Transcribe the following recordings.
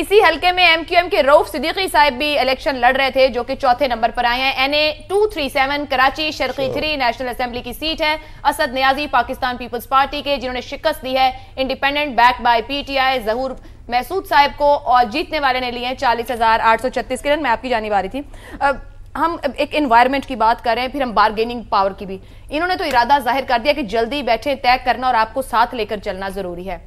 اسی حلقے میں ایم کیو ایم کے رؤف صدیقی صاحب بھی الیکشن لڑ رہے تھے جو کہ چوتھے نمبر پر آئے ہیں. NA237 کراچی شرقی 3 نیشنل اسمبلی کی سیٹ ہے. اسد نیازی پاکستان پیپلز پارٹی کے جنہوں نے شکست دی ہے انڈیپینڈنٹ بیک بائی PTI ظہور محسود صاحب کو, اور جیتنے والے نے لیے ہیں 40,836. کرن میں آپ کی جانب آ رہی تھی, ہم ایک انوائرمنٹ کی بات کر رہے ہیں, پھر ہم بارگیننگ پاور کی بھی. انہوں نے تو ارادہ ظاہر کر دیا کہ جلدی بیٹھے طے کرنا اور آپ کو ساتھ لے کر چلنا ضروری ہے.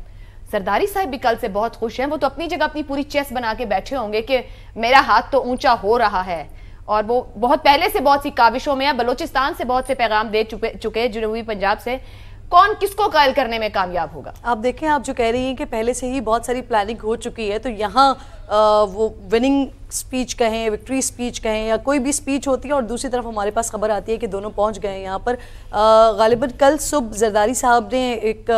زرداری صاحب بھی کل سے بہت خوش ہیں, وہ تو اپنی جگہ اپنی پوری چیس بنا کے بیٹھے ہوں گے کہ میرا ہاتھ تو اونچا ہو رہا ہے, اور وہ بہت پہلے سے بہت سی کاوشوں میں ہیں. بلوچستان سے بہت سے پیغام دے چکے, جنوبی پنجاب سے. کون کس کو قائل کرنے میں کامیاب ہوگا؟ آپ دیکھیں, آپ جو کہہ رہی ہیں کہ پہلے سے ہی بہت ساری پلاننگ ہو چکی ہے, تو یہاں وہ وننگ سپیچ کہیں, وکٹری سپیچ کہیں, یا کوئی بھی سپیچ ہوتی ہے, اور دوسری طرف ہمارے پاس خبر آتی ہے کہ دونوں پہنچ گئے ہیں یہاں پر. غالباً کل صبح زرداری صاحب نے ایک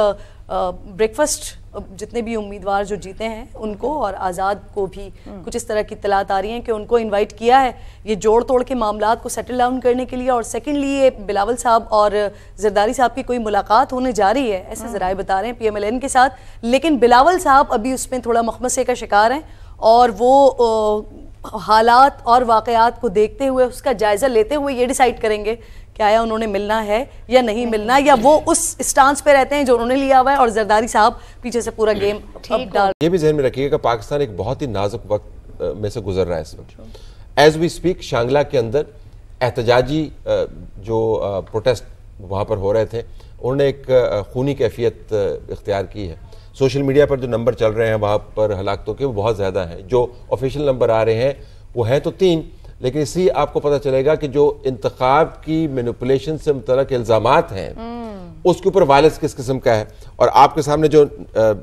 بریکفسٹ جتنے بھی امیدوار جو جیتے ہیں ان کو اور آزاد کو بھی کچھ اس طرح کی اطلاعات آ رہی ہیں کہ ان کو انوائٹ کیا ہے یہ جوڑ توڑ کے معاملات کو سیٹل ڈاؤن کرنے کے لیے. اور سیکنڈلی یہ بلاول صاحب اور زرداری صاحب کی کوئی ملاقات ہونے جا رہی ہے, ایسے ذرائع بتا رہے ہیں PMLN کے ساتھ. لیکن بلاول صاحب ابھی اس میں تھوڑا مخمصے کا شکار ہیں, اور وہ حالات اور واقعات کو دیکھتے ہوئے اس کا جائزہ لیتے ہوئے یہ ڈیسائیڈ کریں گے کہ آیا انہوں نے ملنا ہے یا نہیں ملنا, یا وہ اس اسٹانس پہ رہتے ہیں جو انہوں نے لیا ہوا ہے, اور زرداری صاحب پیچھے سے پورا گیم اب ڈال. یہ بھی ذہن میں رکھیے گا پاکستان ایک بہت ہی نازک وقت میں سے گزر رہا ہے اس وقت. ایز وی سپیک شانگلہ کے اندر احتجاجی جو پروٹیسٹ وہاں پر ہو رہے تھے, انہوں نے ایک خونی کیفیت اختیار کی ہے. سوشل میڈیا پر جو نمبر چل رہے ہیں وہاں پر ہلاکتوں کے وہ بہت زیادہ ہیں. جو آفیشیل نمبر آ رہے ہیں وہ ہیں تو 3, لیکن اسی آپ کو پتہ چلے گا کہ جو انتخاب کی مینوپولیشن سے متعلق الزامات ہیں اس کے اوپر وائلنس کس قسم کا ہے. اور آپ کے سامنے جو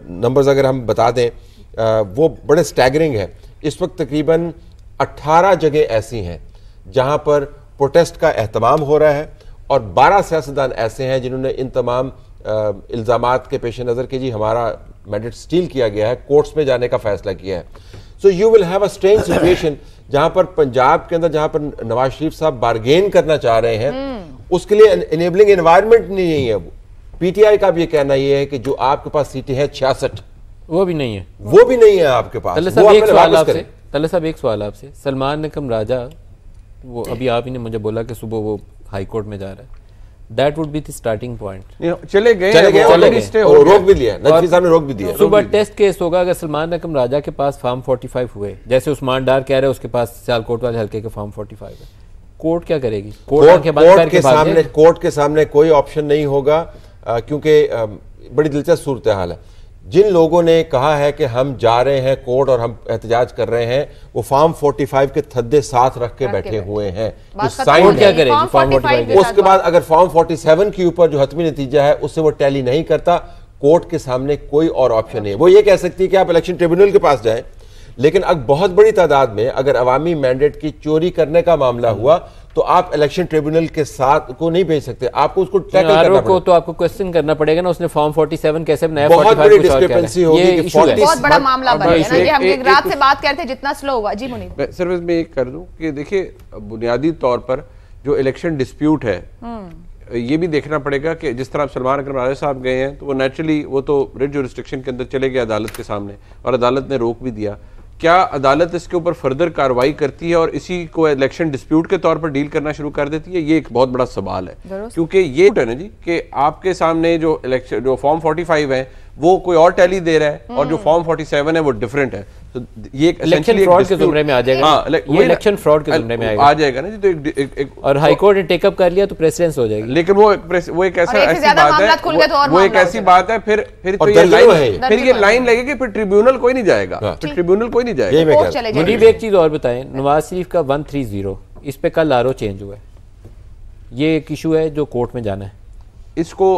نمبرز اگر ہم بتا دیں وہ بڑے سٹیگرنگ ہے. اس وقت تقریباً 18 جگہ ایسی ہیں جہاں پر پروٹیسٹ کا اہتمام ہو رہا ہے, اور 12 سیاستدان ایسے ہیں جنہوں نے ان تمام الزامات کے پیش نظر کہ جی ہمارا مینڈیٹ سٹیل کیا گیا ہے, کورٹس میں جانے کا فیصلہ کیا ہے. So you will have a strange situation جہاں پر پنجاب کے اندر جہاں پر نواز شریف صاحب بارگین کرنا چاہ رہے ہیں اس کے لیے انیبلنگ انوائرمنٹ نہیں ہے. PTI کا بھی یہ کہنا یہ ہے کہ جو آپ کے پاس سیٹیں ہیں 66 وہ بھی نہیں ہے, وہ بھی نہیں ہے آپ کے پاس. طلعت صاحب ایک سوال آپ سے, سلمان نکم راجہ وہ ابھی آپ ہی نے مجھے بولا کہ صبح وہ ہائی کورٹ میں جا رہا ہے, that would be the starting point. چلے گئے روک بھی لیا, نجفی صاحب نے روک بھی دیا. صبح ٹیسٹ کیس ہوگا اگر سلمان نکم راجہ کے پاس فارم 45 ہوئے, جیسے عثمان ڈار کہہ رہے اس کے پاس سیالکوٹ والے حلقے کے فارم 45 ہے, کورٹ کیا کرے گی؟ کورٹ کے سامنے کوئی آپشن نہیں ہوگا, کیونکہ بڑی دلچسپ صورتحال ہے. جن لوگوں نے کہا ہے کہ ہم جا رہے ہیں کورٹ اور ہم احتجاج کر رہے ہیں وہ فارم 45 کے تھدے ساتھ رکھ کے بیٹھے ہوئے ہیں. اس کے بعد اگر فارم 47 کے اوپر جو حتمی نتیجہ ہے اس سے وہ ٹیلی نہیں کرتا, کورٹ کے سامنے کوئی اور آپشن نہیں. وہ یہ کہہ سکتی ہے کہ آپ الیکشن ٹریبیونل کے پاس جائیں, لیکن اب بہت بڑی تعداد میں اگر عوامی مینڈیٹ کی چوری کرنے کا معاملہ ہوا تو آپ الیکشن ٹریبیونل کے ساتھ کو نہیں بھیج سکتے, آپ کو اس کو ٹیکل کرنا پڑے گا. تو آپ کو کوسچن کرنا پڑے گا نا, اس نے فارم 47 کیسے بنایا, بہت بڑی ڈسکرپنسی ہوگی, بہت بڑا معاملہ بن گیا نا. یہ ہم ایک رات سے بات کرتے جتنا سلو ہوا. جی منیر سروس میں ایک کر دوں کہ دیکھیں بنیادی طور پر جو الیکشن ڈسپیوٹ ہے یہ بھی دیکھنا پڑے گا کہ جس طرح سلمان اکرم راجہ صاحب گئے ہیں تو وہ نیچرلی وہ تو ریٹ جورسڈکشن کے اندر چلے گئے عدالت کے سامنے, اور عدالت نے روک بھی دیا. کیا عدالت اس کے اوپر فردر کارروائی کرتی ہے اور اسی کو الیکشن ڈسپیوٹ کے طور پر ڈیل کرنا شروع کر دیتی ہے؟ یہ ایک بہت بڑا سوال ہے, کیونکہ یہ ہے نا جی کہ آپ کے سامنے جو فارم 45 ہے وہ کوئی اور ٹیلی دے رہا ہے اور جو فارم 47 ہے وہ ڈیفرنٹ ہے. تو یہ الیکشن فراڈ کے زمرے میں آ جائے گا, یہ الیکشن فراڈ کے زمرے میں آ جائے گا نا جی. تو اور ہائی کورٹ نے ٹیک اپ کر لیا تو پریسیڈنس ہو جائے گی. لیکن وہ ایک ایسی بات ہے پھر یہ لائن لگے گی, پھر ٹریبیونل کوئی نہیں جائے گا, ٹریبیونل کوئی نہیں جائے گا. مجھے ایک چیز اور بتائیں, نواز شریف کا 130 اس پہ کل RO چینج ہوا ہے, یہ ایک ایشو ہے جو کورٹ میں جانا ہے. اس کو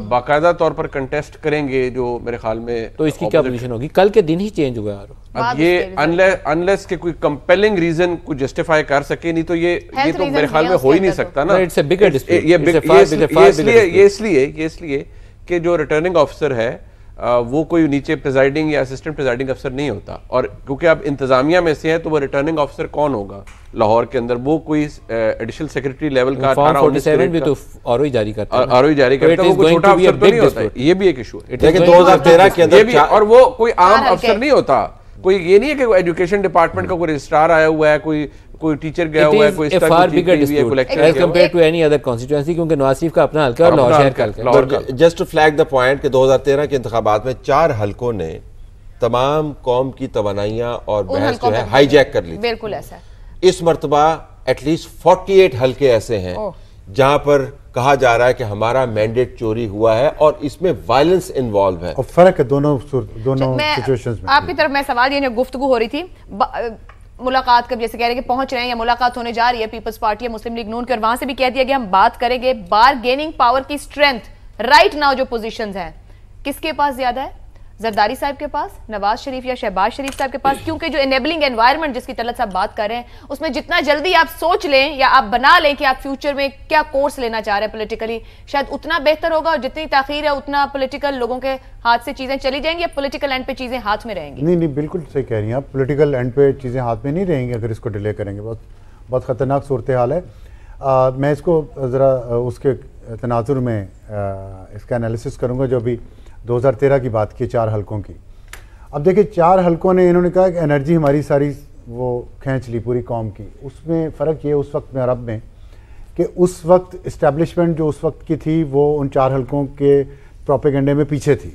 باقاعدہ طور پر کنٹیسٹ کریں گے جو میرے خیال میں, تو اس کی کیا پوزیشن ہوگی؟ کل کے دن ہی چینج ہوا ہے. اب یہ انلیس کہ کوئی کمپیلنگ ریزن کو جسٹیفائی کر سکے, نہیں تو یہ تو میرے خیال میں ہو ہی نہیں سکتا نا. یہ اس لیے کہ جو ریٹرننگ آفیسر ہے وہ کوئی نیچے پریزائڈنگ یا اسسٹنٹ پریزائڈنگ افسر نہیں ہوتا, اور کیونکہ اب انتظامیہ میں سے ہے تو وہ ریٹرننگ آفیسر کون ہوگا لاہور کے اندر؟ وہ کوئی ایڈیشنل سیکرٹری لیول کا 47 بھی تو RO جاری کرتا ہے, RO جاری کرتا ہے, وہ کوئی چھوٹا افسر تو نہیں ہوتا. یہ بھی ایک ایشو ہے. لیکن 2013 کے اندر اور وہ کوئی عام افسر نہیں ہوتا, کوئی یہ نہیں ہے کہ ایجوکیشن ڈپارٹمنٹ کا کوئی رجسٹرار آیا ہوا ہے, کوئی ٹیچر گیا ہوا ہے, کوئی اس طرح کی چیز ہوئی ہے, collection as compare to any other constituency, کیونکہ نواز شریف کا اپنا حلقہ اور لاہور شہر کا حلقہ. Just to flag the point کہ 2013 کے انتخابات میں 4 حلقوں نے تمام قوم کی توانائیاں اور بحث جو ہے ہائی جیک کر لی. بالکل ایسا. اس مرتبہ ایٹ لیسٹ 48 حلقے ایسے ہیں جہاں پر کہا جا رہا ہے کہ ہمارا مینڈیٹ چوری ہوا ہے اور اس میں وائلنس انوالو ہے. اور فرق ہے دونوں سچویشنز میں. آپ کی طرف میں سوال یہ گفتگو ہو رہی تھی ملاقات کب جیسے کہہ رہے ہیں کہ پہنچ رہے ہیں یا ملاقات ہونے جا رہی ہے پیپلز پارٹی یا مسلم لیگ نون کی, اور وہاں سے بھی کہہ دیا گیا ہم بات کریں گے بارگیننگ پاور کی اسٹرینتھ رائٹ ناؤ جو پوزیشنز ہیں کس کے پاس زیادہ ہے, زرداری صاحب کے پاس, نواز شریف یا شہباز شریف صاحب کے پاس, کیونکہ جو انیبلنگ انوائرمنٹ جس کی طلعت صاحب بات کر رہے ہیں اس میں جتنا جلدی آپ سوچ لیں یا آپ بنا لیں کہ آپ فیوچر میں کیا کورس لینا چاہ رہے ہیں پولیٹیکلی, شاید اتنا بہتر ہوگا, اور جتنی تاخیر ہے اتنا پولیٹیکل لوگوں کے ہاتھ سے چیزیں چلی جائیں گی یا پولیٹیکل اینڈ پہ چیزیں ہاتھ میں رہیں گی. نہیں بالکل صحیح کہہ رہی ہیں آپ, پولیٹیکل اینڈ پہ چیزیں ہاتھ میں نہیں رہیں گی اگر اس کو ڈیلے کریں گے. بہت خطرناک صورتحال ہے. میں اس کو ذرا اس کے تناظر میں اس کا انالیسس کروں گا جو ابھی 2013 کی بات کی 4 حلقوں کی. اب دیکھیں 4 حلقوں نے انہوں نے کہا کہ انرجی ہماری ساری وہ کھینچ لی پوری قوم کی. اس میں فرق یہ اس وقت میں عرب میں کہ اس وقت اسٹیبلشمنٹ جو اس وقت کی تھی وہ ان 4 حلقوں کے پروپیگنڈے میں پیچھے تھی.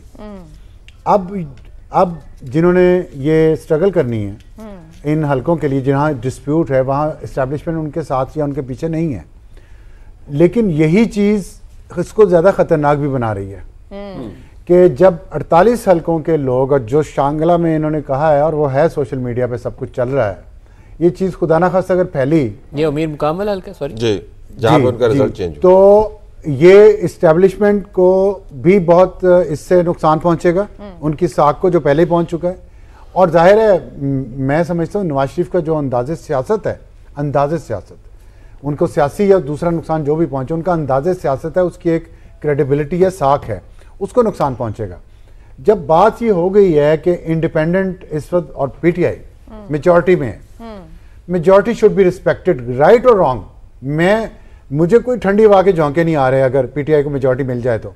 اب جنہوں نے یہ سٹرگل کرنی ہے ان حلقوں کے لیے جہاں ڈسپیوٹ ہے وہاں اسٹیبلشمنٹ ان کے ساتھ یا ان کے پیچھے نہیں ہے, لیکن یہی چیز اس کو زیادہ خطرناک بھی بنا رہی ہے کہ جب 48 حلقوں کے لوگ, اور جو شانگلہ میں انہوں نے کہا ہے اور وہ ہے سوشل میڈیا پہ سب کچھ چل رہا ہے, یہ چیز خدا نخواستہ اگر پھیلی, یہ امیر مکمل حلقہ سوری جی جہاں ان کا رزلٹ چینج تو یہ اسٹیبلشمنٹ کو بھی بہت اس سے نقصان پہنچے گا, ان کی ساکھ کو جو پہلے ہی پہنچ چکا ہے. اور ظاہر ہے میں سمجھتا ہوں نواز شریف کا جو انداز سیاست ہے, ان کو سیاسی یا دوسرا نقصان جو بھی پہنچے, ان کا انداز سیاست ہے, اس کی ایک کریڈیبلٹی یا ساکھ ہے, اس کو نقصان پہنچے گا. جب بات یہ ہو گئی ہے کہ انڈیپینڈنٹ اس وقت اور پی ٹی آئی میجورٹی میں ہے, majority should be respected right اور رانگ. مجھے کوئی ٹھنڈی ہوا کے جھونکے نہیں آ رہے اگر پی ٹی آئی کو میجورٹی مل جائے تو,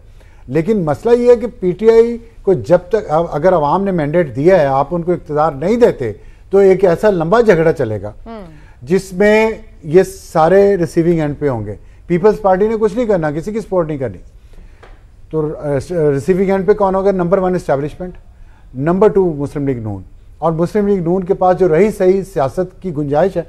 لیکن مسئلہ یہ ہے کہ پی ٹی آئی کو جب تک اگر عوام نے مینڈیٹ دیا ہے آپ ان کو اقتدار نہیں دیتے تو ایک ایسا لمبا جھگڑا چلے گا جس میں یہ سارے ریسیونگ اینڈ پہ ہوں گے. پیپلز پارٹی نے کچھ نہیں کرنا, کسی کی سپورٹ نہیں کرنی, تو ریسیونگ اینڈ پہ کون ہوگا؟ نمبر 1 اسٹیبلشمنٹ, نمبر 2 مسلم لیگ نون, اور مسلم لیگ نون کے پاس جو رہی صحیح سیاست کی گنجائش ہے